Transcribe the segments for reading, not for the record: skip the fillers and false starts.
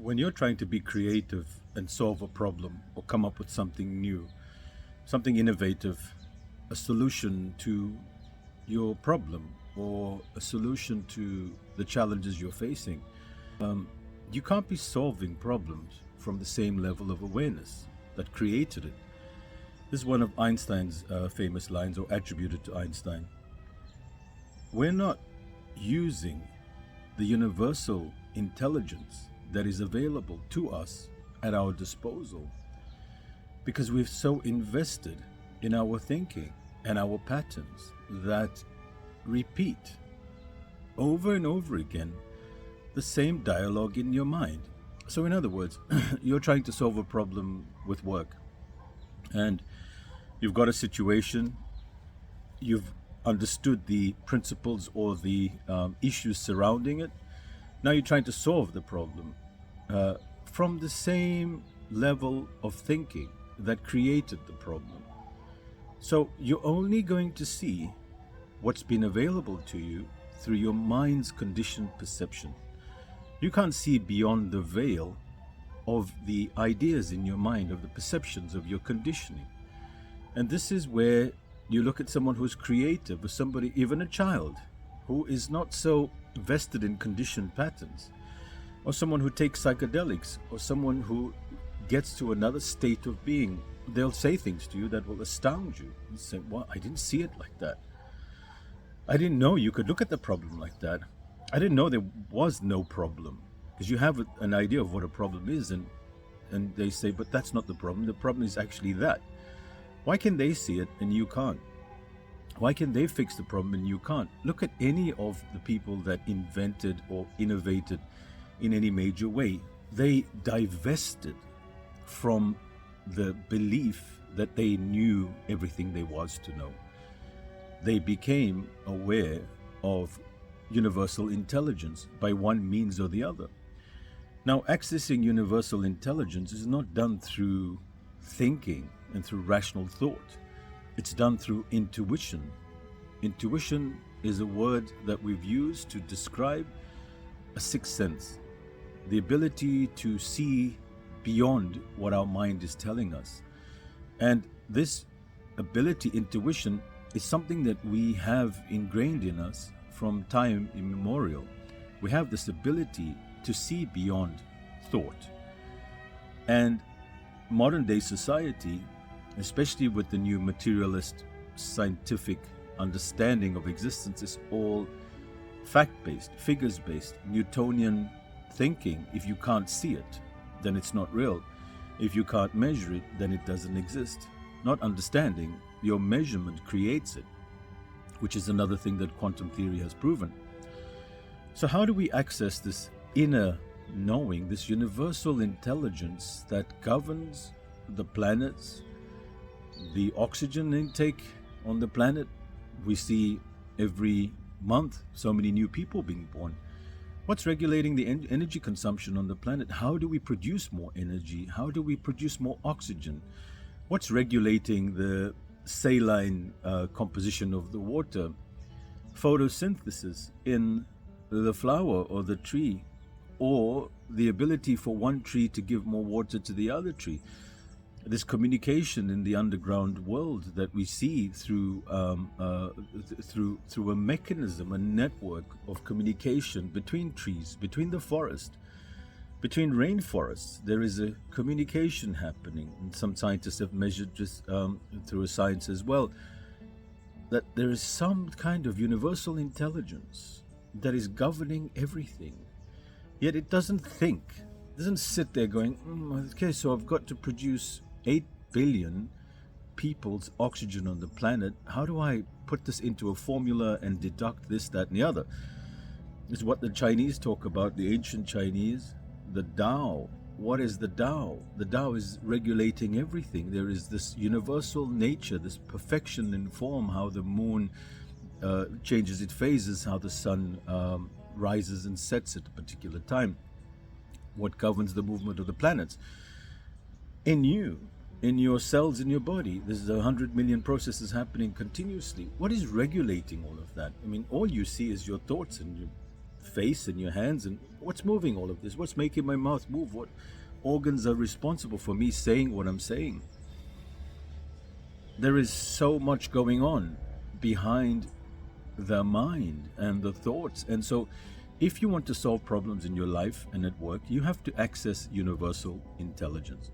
when you're trying to be creative and solve a problem or come up with something new, something innovative, a solution to your problem or a solution to the challenges you're facing, you can't be solving problems from the same level of awareness that created it. This is one of Einstein's famous lines, or attributed to Einstein. We're not using the universal intelligence that is available to us at our disposal because we've so invested in our thinking and our patterns that repeat over and over again the same dialogue in your mind. So in other words, you're trying to solve a problem with work and you've got a situation, you've understood the principles or the issues surrounding it. Now you're trying to solve the problem from the same level of thinking that created the problem. So you're only going to see what's been available to you through your mind's conditioned perception. You can't see beyond the veil of the ideas in your mind, of the perceptions of your conditioning. And this is where you look at someone who's creative, or somebody, even a child, who is not so vested in conditioned patterns, or someone who takes psychedelics, or someone who gets to another state of being. They'll say things to you that will astound you. You say, "Well, I didn't see it like that. I didn't know you could look at the problem like that. I didn't know there was no problem." Because you have an idea of what a problem is, and they say, "But that's not the problem. The problem is actually that." Why can they see it and you can't? Why can they fix the problem and you can't? Look at any of the people that invented or innovated in any major way. They divested from the belief that they knew everything there was to know. They became aware of universal intelligence by one means or the other. Now, accessing universal intelligence is not done through thinking and through rational thought. It's done through intuition. Intuition is a word that we've used to describe a sixth sense, the ability to see beyond what our mind is telling us. And this ability, intuition, is something that we have ingrained in us from time immemorial. We have this ability to see beyond thought. And modern day society, especially with the new materialist scientific understanding of existence, is all fact-based, figures-based, Newtonian thinking. If you can't see it, then it's not real. If you can't measure it, then it doesn't exist. Not understanding, your measurement creates it, which is another thing that quantum theory has proven. So how do we access this inner knowing, this universal intelligence that governs the planets, the oxygen intake on the planet? We see every month so many new people being born. What's regulating the energy consumption on the planet? How do we produce more energy? How do we produce more oxygen? What's regulating the saline composition of the water? Photosynthesis in the flower or the tree, or the ability for one tree to give more water to the other tree. This communication in the underground world that we see through a mechanism, a network of communication between trees, between the forest, between rainforests. There is a communication happening, and some scientists have measured just through a science as well, that there is some kind of universal intelligence that is governing everything. Yet it doesn't think, it doesn't sit there going, okay, so I've got to produce 8 billion people's oxygen on the planet. How do I put this into a formula and deduct this, that, and the other? It's what the Chinese talk about, the ancient Chinese, the Tao. What is the Tao? The Tao is regulating everything. There is this universal nature, this perfection in form, how the moon changes its phases, how the sun rises and sets at a particular time, what governs the movement of the planets. In you, in your cells, in your body, there's 100 million processes happening continuously. What is regulating all of that? I mean, all you see is your thoughts and your face and your hands, and what's moving all of this? What's making my mouth move? What organs are responsible for me saying what I'm saying? There is so much going on behind the mind and the thoughts. And so if you want to solve problems in your life and at work, you have to access universal intelligence.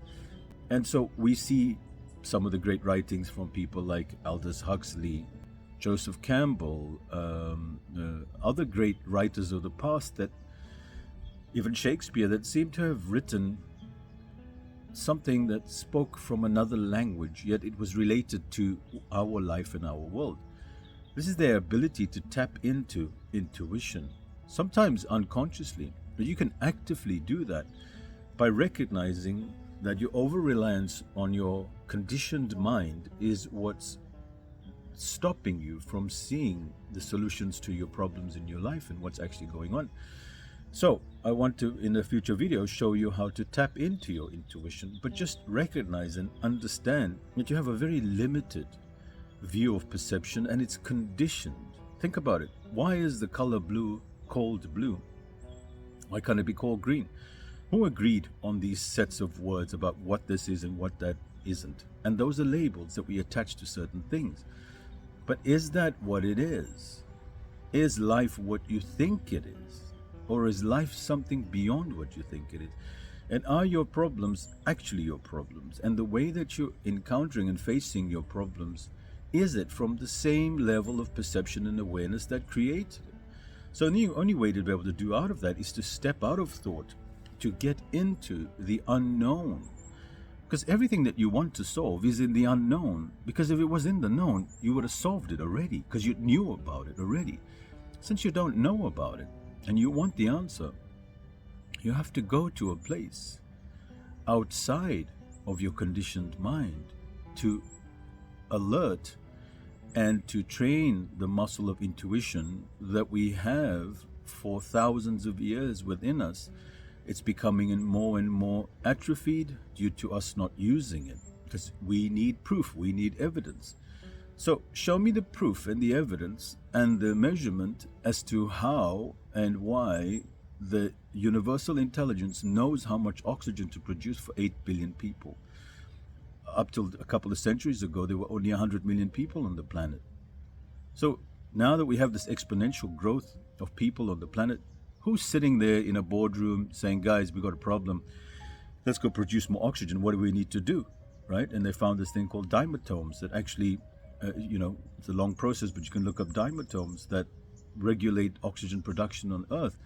And so we see some of the great writings from people like Aldous Huxley, Joseph Campbell, other great writers of the past, that even Shakespeare, that seem to have written something that spoke from another language, yet it was related to our life and our world. This is their ability to tap into intuition, sometimes unconsciously, but you can actively do that by recognizing that your over-reliance on your conditioned mind is what's stopping you from seeing the solutions to your problems in your life and what's actually going on. So I want to, in a future video, show you how to tap into your intuition, but just recognize and understand that you have a very limited view of perception and it's conditioned. Think about it. Why is the color blue called blue? Why can't it be called green? Who agreed on these sets of words about what this is and what that isn't? And those are labels that we attach to certain things. But is that what it is? Is life what you think it is? Or is life something beyond what you think it is? And are your problems actually your problems? And the way that you're encountering and facing your problems, is it from the same level of perception and awareness that created it? So the only way to be able to do out of that is to step out of thought, to get into the unknown. Because everything that you want to solve is in the unknown. Because if it was in the known, you would have solved it already, because you knew about it already. Since you don't know about it, and you want the answer, you have to go to a place outside of your conditioned mind to alert and to train the muscle of intuition that we have for thousands of years within us. It's becoming more and more atrophied due to us not using it, because we need proof, we need evidence. So show me the proof and the evidence and the measurement as to how and why the universal intelligence knows how much oxygen to produce for 8 billion people. Up till a couple of centuries ago, there were only 100 million people on the planet. So now that we have this exponential growth of people on the planet, who's sitting there in a boardroom saying, guys, we got a problem, let's go produce more oxygen, what do we need to do, right? And they found this thing called dimatomes that actually, it's a long process, but you can look up dimatomes that regulate oxygen production on Earth.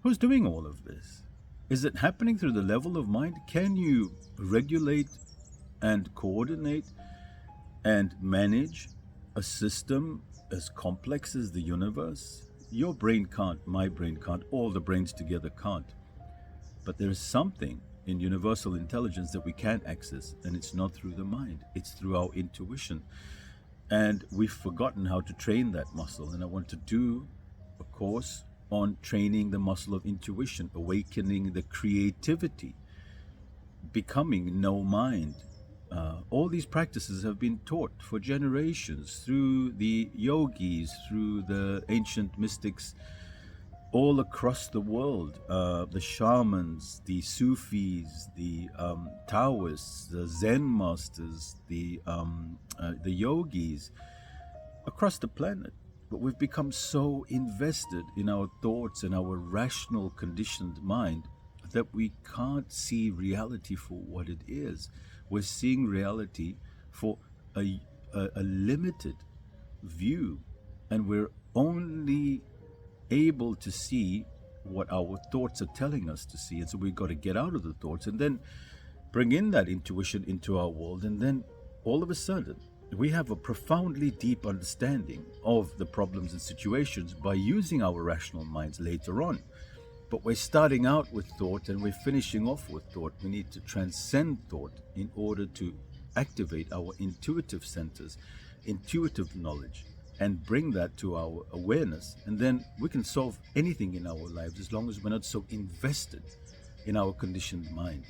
Who's doing all of this? Is it happening through the level of mind? Can you regulate and coordinate and manage a system as complex as the universe? Your brain can't, my brain can't, all the brains together can't. But there is something in universal intelligence that we can access, and it's not through the mind, it's through our intuition. And we've forgotten how to train that muscle. And I want to do a course on training the muscle of intuition, awakening the creativity, becoming no mind. All these practices have been taught for generations through the yogis, through the ancient mystics all across the world, the shamans, the Sufis, the Taoists, the Zen masters, the yogis across the planet. But we've become so invested in our thoughts and our rational conditioned mind that we can't see reality for what it is. We're seeing reality for a limited view, and we're only able to see what our thoughts are telling us to see. And so we've got to get out of the thoughts and then bring in that intuition into our world, and then all of a sudden we have a profoundly deep understanding of the problems and situations by using our rational minds later on. But we're starting out with thought and we're finishing off with thought. We need to transcend thought in order to activate our intuitive centers, intuitive knowledge, and bring that to our awareness. And then we can solve anything in our lives as long as we're not so invested in our conditioned mind.